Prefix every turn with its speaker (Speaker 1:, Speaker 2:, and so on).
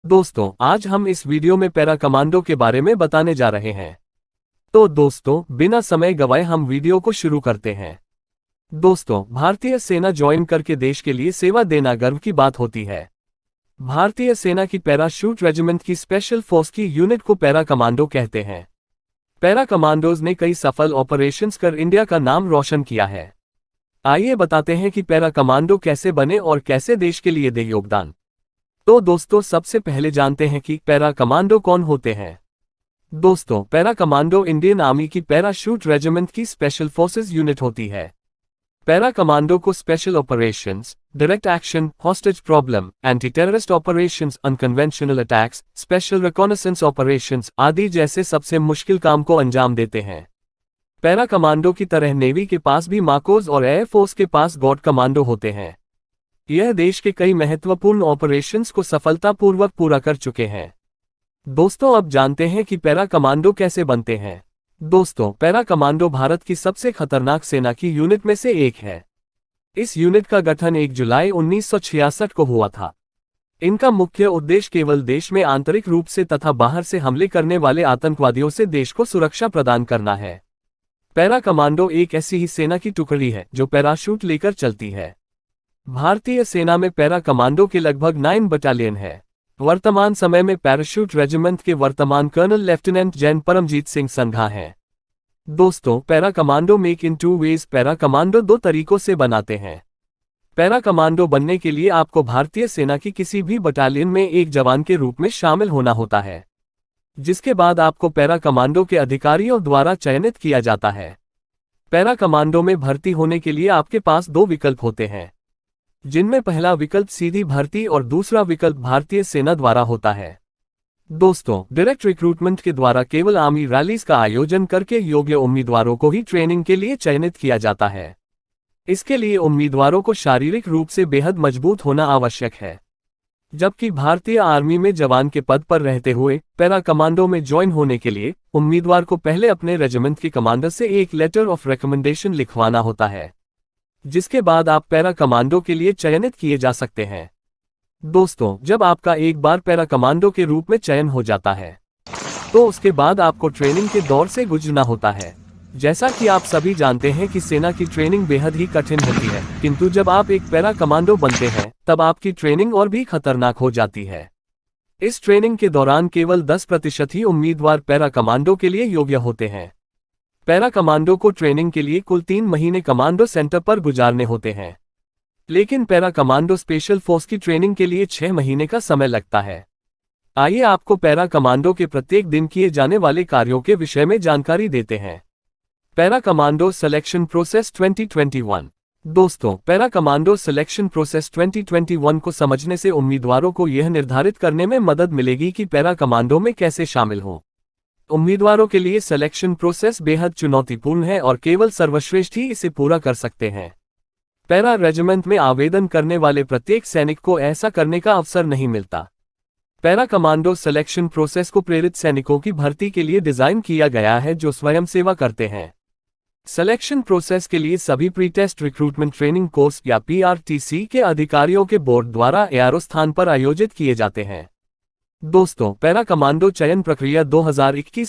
Speaker 1: दोस्तों, आज हम इस वीडियो में पैरा कमांडो के बारे में बताने जा रहे हैं। तो दोस्तों, बिना समय गवाए हम वीडियो को शुरू करते हैं। दोस्तों, भारतीय सेना ज्वाइन करके देश के लिए सेवा देना गर्व की बात होती है। भारतीय सेना की पैराशूट रेजिमेंट की स्पेशल फोर्स की यूनिट को पैरा कमांडो कहते हैं। पैरा कमांडोज ने कई सफल ऑपरेशंस कर इंडिया का नाम रोशन किया है। आइए बताते हैं कि पैरा कमांडो कैसे बने और कैसे देश के लिए दे योगदान। तो दोस्तों, सबसे पहले जानते हैं कि पैरा कमांडो कौन होते हैं। दोस्तों, पैरा कमांडो इंडियन आर्मी की पैराशूट रेजिमेंट की स्पेशल फोर्सेस यूनिट होती है। पैरा कमांडो को special operations, direct action, hostage problem, anti terrorist operations, unconventional attacks, special reconnaissance operations आदि जैसे सबसे मुश्किल काम को अंजाम देते हैं। पैरा कमांडो की तरह नेवी के पास भी माकोज और एयरफोर्स के पास गॉड कमांडो होते हैं। यह देश के कई महत्वपूर्ण ऑपरेशंस को सफलतापूर्वक पूरा कर चुके हैं। दोस्तों, अब जानते हैं कि पैरा कमांडो कैसे बनते हैं। दोस्तों, पैरा कमांडो भारत की सबसे खतरनाक सेना की यूनिट में से एक है। इस यूनिट का गठन 1 जुलाई 1966 को हुआ था। इनका मुख्य उद्देश्य केवल देश में आंतरिक रूप से तथा बाहर से हमले करने वाले आतंकवादियों से देश को सुरक्षा प्रदान करना है। पैरा कमांडो एक ऐसी ही सेना की टुकड़ी है जो पैराशूट लेकर चलती है। भारतीय सेना में पैरा कमांडो के लगभग 9 बटालियन है। वर्तमान समय में पैराशूट रेजिमेंट के वर्तमान colonel lieutenant general Paramjit Singh Sangha हैं। दोस्तों, para commando make in 2 ways para commando 2 तरीकों से बनाते हैं। पैरा कमांडो बनने के लिए आपको भारतीय सेना की किसी भी बटालियन में एक जवान के रूप में शामिल होना होता है, जिसके बाद आपको पैरा कमांडो के अधिकारियों द्वारा चयनित किया जाता है। पैरा कमांडो में भर्ती होने के लिए आपके पास 2 विकल्प होते हैं, जिनमें पहला विकल्प सीधी भर्ती और दूसरा विकल्प भारतीय सेना द्वारा होता है। दोस्तों, डायरेक्ट रिक्रूटमेंट के द्वारा केवल आर्मी रैलीज का आयोजन करके योग्य उम्मीदवारों को ही ट्रेनिंग के लिए चयनित किया जाता है। इसके लिए उम्मीदवारों को शारीरिक रूप से बेहद मजबूत होना आवश्यक है। जबकि भारतीय आर्मी में जवान के पद पर रहते हुए पैरा कमांडो में ज्वाइन होने के लिए उम्मीदवार को पहले अपने रेजिमेंट के कमांडर से एक लेटर ऑफ रिकमेंडेशन लिखवाना होता है, जिसके बाद आप पैरा कमांडो के लिए चयनित किए जा सकते हैं। दोस्तों, जब आपका एक बार पैरा कमांडो के रूप में चयन हो जाता है, तो उसके बाद आपको ट्रेनिंग के दौर से गुजरना होता है। जैसा कि आप सभी जानते हैं कि सेना की ट्रेनिंग बेहद ही कठिन होती है, किंतु जब आप एक पैरा कमांडो बनते हैं तब आपकी ट्रेनिंग और भी खतरनाक हो जाती है। इस ट्रेनिंग के दौरान केवल 10% ही उम्मीदवार पैरा कमांडो के लिए योग्य होते हैं। पैरा कमांडो को ट्रेनिंग के लिए कुल 3 महीने कमांडो सेंटर पर गुजारने होते हैं, लेकिन पैरा कमांडो स्पेशल फोर्स की ट्रेनिंग के लिए 6 महीने का समय लगता है। आइए आपको पैरा कमांडो के प्रत्येक दिन किए जाने वाले कार्यों के विषय में जानकारी देते हैं। Para commando selection process 2021। दोस्तों, पैरा कमांडो सिलेक्शन प्रोसेस 2021 को समझने से उम्मीदवारों को यह निर्धारित करने में मदद मिलेगी कि पैरा कमांडो में कैसे शामिल हो। उम्मीदवारों के लिए सिलेक्शन प्रोसेस बेहद चुनौतीपूर्ण है और केवल सर्वश्रेष्ठ ही इसे पूरा कर सकते हैं। पैरा रेजिमेंट में आवेदन करने वाले प्रत्येक सैनिक को ऐसा करने का अवसर नहीं मिलता। पैरा कमांडो सिलेक्शन प्रोसेस को प्रेरित सैनिकों की भर्ती के लिए डिजाइन किया गया है जो स्वयं सेवा करते हैं। सिलेक्शन प्रोसेस के लिए सभी pre test recruitment training course या PRTC के अधिकारियों के बोर्ड द्वारा एआरओ स्थान पर आयोजित किए जाते हैं। दोस्तों, पैरा कमांडो चयन प्रक्रिया 2021